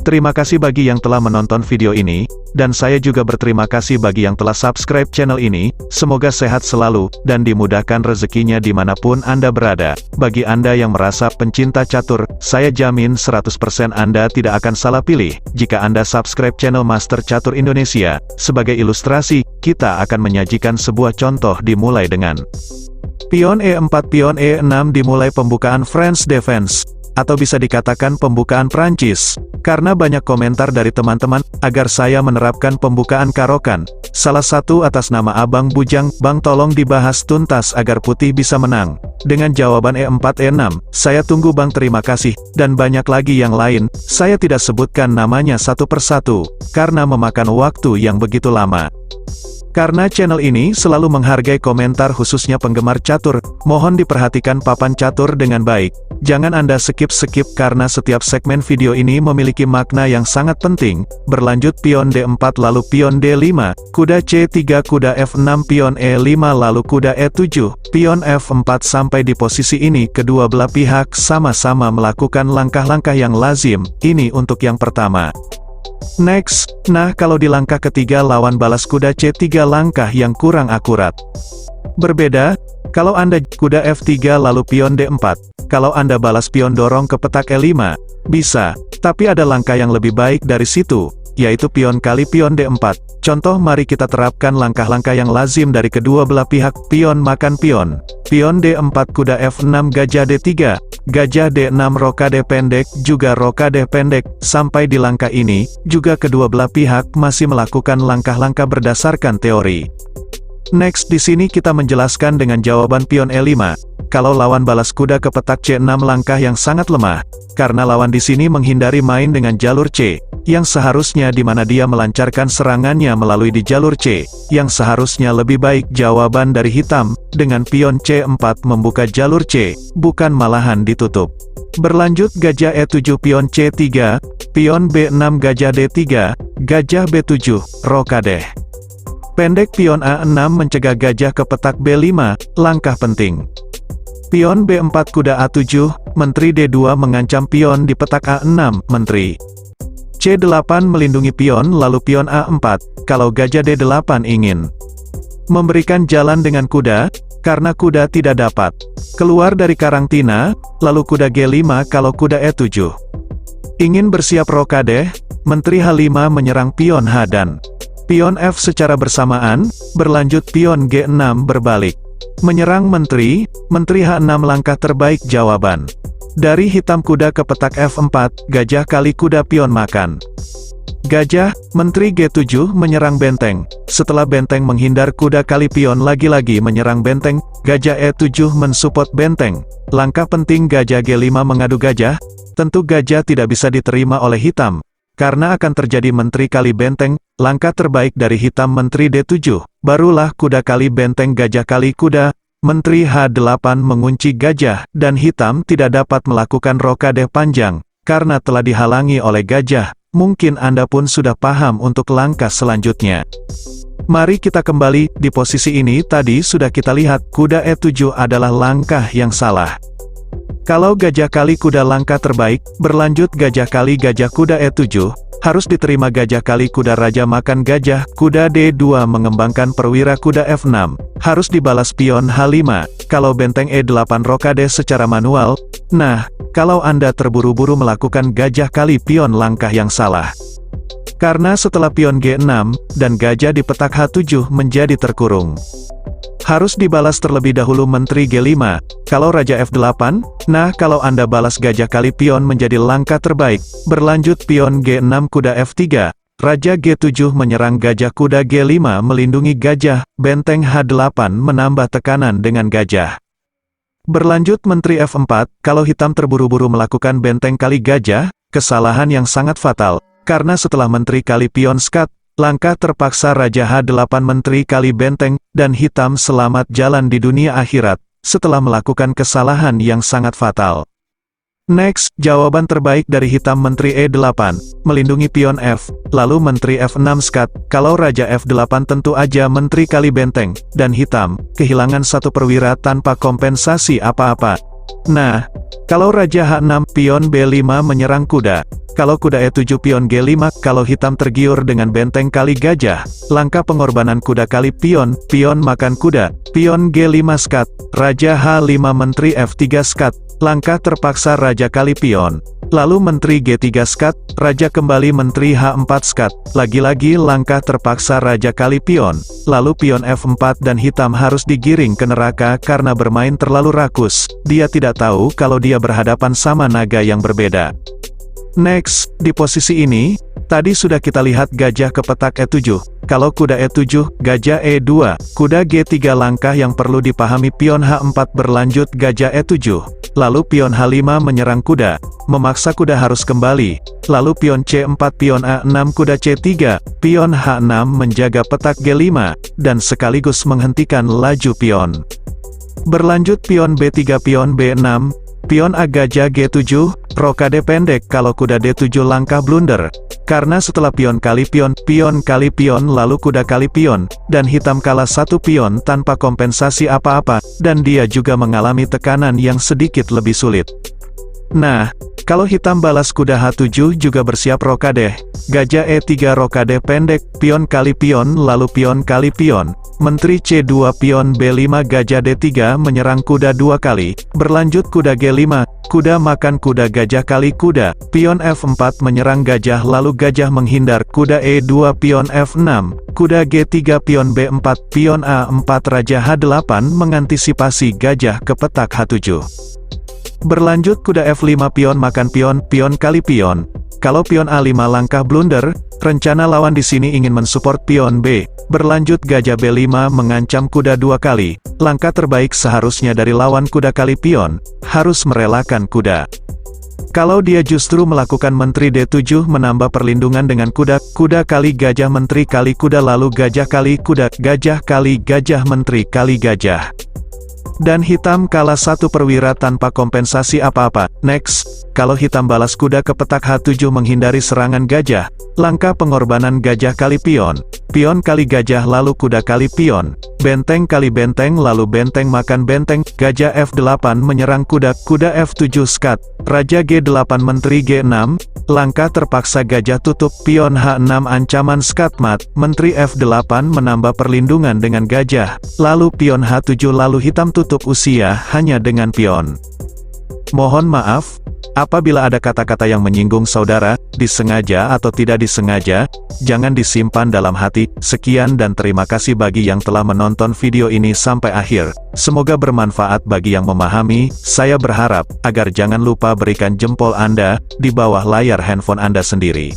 Terima kasih bagi yang telah menonton video ini, dan saya juga berterima kasih bagi yang telah subscribe channel ini. Semoga sehat selalu, dan dimudahkan rezekinya dimanapun Anda berada. Bagi Anda yang merasa pencinta catur, saya jamin 100% Anda tidak akan salah pilih, jika Anda subscribe channel Master Catur Indonesia. Sebagai ilustrasi, kita akan menyajikan sebuah contoh dimulai dengan pion E4, pion E6 dimulai pembukaan French Defense, atau bisa dikatakan pembukaan Prancis. Karena banyak komentar dari teman-teman, agar saya menerapkan pembukaan karokan. Salah satu atas nama Abang Bujang, Bang tolong dibahas tuntas agar putih bisa menang. Dengan jawaban E4, E6, saya tunggu Bang, terima kasih. Dan banyak lagi yang lain, saya tidak sebutkan namanya satu persatu, karena memakan waktu yang begitu lama. Karena channel ini selalu menghargai komentar khususnya penggemar catur, mohon diperhatikan papan catur dengan baik. Jangan Anda skip-skip karena setiap segmen video ini memiliki makna yang sangat penting. Berlanjut pion D4 lalu pion D5, kuda C3 kuda F6 pion E5 lalu kuda E7, pion F4 sampai di posisi ini kedua belah pihak sama-sama melakukan langkah-langkah yang lazim. Ini untuk yang pertama. Next, nah kalau di langkah ketiga lawan balas kuda C3 langkah yang kurang akurat. Berbeda, kalau Anda kuda F3 lalu pion D4, kalau Anda balas pion dorong ke petak E5, bisa, tapi ada langkah yang lebih baik dari situ, yaitu pion kali pion D4. Contoh, mari kita terapkan langkah-langkah yang lazim dari kedua belah pihak. Pion makan pion, pion D4 kuda F6 gajah D3, gajah D6 rokade pendek, juga rokade pendek. Sampai di langkah ini, juga kedua belah pihak masih melakukan langkah-langkah berdasarkan teori. Next, di sini kita menjelaskan dengan jawaban pion E5. Kalau lawan balas kuda ke petak C6 langkah yang sangat lemah, karena lawan di sini menghindari main dengan jalur C, yang seharusnya di mana dia melancarkan serangannya melalui di jalur C, yang seharusnya lebih baik jawaban dari hitam, dengan pion C4 membuka jalur C, bukan malahan ditutup. Berlanjut gajah E7 pion C3, pion B6 gajah D3, gajah B7, rokade pendek pion A6 mencegah gajah ke petak B5, langkah penting. Pion B4 kuda A7, menteri D2 mengancam pion di petak A6, menteri. C8 melindungi pion lalu pion A4, kalau gajah D8 ingin memberikan jalan dengan kuda, karena kuda tidak dapat keluar dari karantina, lalu kuda G5 kalau kuda E7 ingin bersiap rokade, menteri H5 menyerang pion H dan pion F secara bersamaan. Berlanjut pion G6 berbalik menyerang menteri H6 langkah terbaik jawaban. Dari hitam kuda ke petak F4, gajah kali kuda pion makan gajah, menteri G7 menyerang benteng. Setelah benteng menghindar kuda kali pion lagi-lagi menyerang benteng, gajah E7 mensupport benteng. Langkah penting gajah G5 mengadu gajah, tentu gajah tidak bisa diterima oleh hitam, karena akan terjadi menteri kali benteng. Langkah terbaik dari hitam menteri D7, barulah kuda kali benteng gajah kali kuda, menteri H8 mengunci gajah, dan hitam tidak dapat melakukan rokade panjang, karena telah dihalangi oleh gajah. Mungkin Anda pun sudah paham untuk langkah selanjutnya. Mari kita kembali, di posisi ini tadi sudah kita lihat, kuda E7 adalah langkah yang salah. Kalau gajah kali kuda langkah terbaik, berlanjut gajah kali gajah kuda E7, harus diterima gajah kali kuda raja makan gajah, kuda D2 mengembangkan perwira kuda F6, harus dibalas pion H5, kalau benteng E8 rokade secara manual. Nah, kalau Anda terburu-buru melakukan gajah kali pion langkah yang salah. Karena setelah pion G6, dan gajah di petak H7 menjadi terkurung. Harus dibalas terlebih dahulu menteri G5, kalau raja F8, nah kalau Anda balas gajah kali pion menjadi langkah terbaik. Berlanjut pion G6 kuda F3, raja G7 menyerang gajah kuda G5 melindungi gajah, benteng H8 menambah tekanan dengan gajah. Berlanjut menteri F4, kalau hitam terburu-buru melakukan benteng kali gajah, kesalahan yang sangat fatal, karena setelah menteri kali pion skat, langkah terpaksa raja H8 menteri kali benteng, dan hitam selamat jalan di dunia akhirat, setelah melakukan kesalahan yang sangat fatal. Next, jawaban terbaik dari hitam menteri E8, melindungi pion F, lalu menteri F6 skat, kalau raja F8 tentu aja menteri kali benteng, dan hitam, kehilangan satu perwira tanpa kompensasi apa-apa. Nah, kalau Raja H6, pion B5 menyerang kuda. Kalau kuda E7 pion G5, kalau hitam tergiur dengan benteng kali gajah, langkah pengorbanan kuda kali pion makan kuda, pion G5 skat, Raja H5 menteri F3 skat, langkah terpaksa Raja kali pion. Lalu menteri G3 skat, Raja kembali menteri H4 skat, lagi-lagi langkah terpaksa Raja kali pion, lalu pion F4 dan hitam harus digiring ke neraka karena bermain terlalu rakus, dia tidak tahu kalau dia berhadapan sama naga yang berbeda. Next, di posisi ini, tadi sudah kita lihat gajah ke petak E7, kalau kuda E7, gajah E2, kuda G3 langkah yang perlu dipahami pion H4 berlanjut gajah E7, lalu pion H5 menyerang kuda, memaksa kuda harus kembali, lalu pion C4 pion A6 kuda C3, pion H6 menjaga petak G5, dan sekaligus menghentikan laju pion. Berlanjut pion B3 pion B6, pion A gajah G7, rokade pendek kalau kuda D7 langkah blunder, karena setelah pion kali pion lalu kuda kali pion, dan hitam kalah satu pion tanpa kompensasi apa-apa, dan dia juga mengalami tekanan yang sedikit lebih sulit. Nah, kalau hitam balas kuda H7 juga bersiap rokade, gajah E3 rokade pendek, pion kali pion lalu pion kali pion, menteri C2 pion B5 gajah D3 menyerang kuda dua kali, berlanjut kuda G5, kuda makan kuda gajah kali kuda, pion F4 menyerang gajah lalu gajah menghindar, kuda E2 pion F6, kuda G3 pion B4, pion A4 Raja H8 mengantisipasi gajah ke petak H7. Berlanjut kuda F5 pion makan pion kali pion. Kalau pion A5 langkah blunder, rencana lawan di sini ingin mensupport pion B. Berlanjut gajah B5 mengancam kuda dua kali. Langkah terbaik seharusnya dari lawan kuda kali pion, harus merelakan kuda. Kalau dia justru melakukan menteri D7 menambah perlindungan dengan kuda kali gajah menteri kali kuda lalu gajah kali kuda, gajah kali gajah menteri kali gajah. Dan hitam kalah satu perwira tanpa kompensasi apa-apa. Next, kalau hitam balas kuda ke petak H7 menghindari serangan gajah, langkah pengorbanan gajah kali pion kali gajah lalu kuda kali pion, benteng kali benteng lalu benteng makan benteng, gajah F8 menyerang kuda F7 skat, Raja G8 menteri G6, langkah terpaksa gajah tutup, pion H6 ancaman skatmat, menteri F8 menambah perlindungan dengan gajah, lalu pion H7 lalu hitam tutup usia hanya dengan pion. Mohon maaf, apabila ada kata-kata yang menyinggung saudara, disengaja atau tidak disengaja, jangan disimpan dalam hati. Sekian dan terima kasih bagi yang telah menonton video ini sampai akhir. Semoga bermanfaat bagi yang memahami. Saya berharap, agar jangan lupa berikan jempol Anda, di bawah layar handphone Anda sendiri.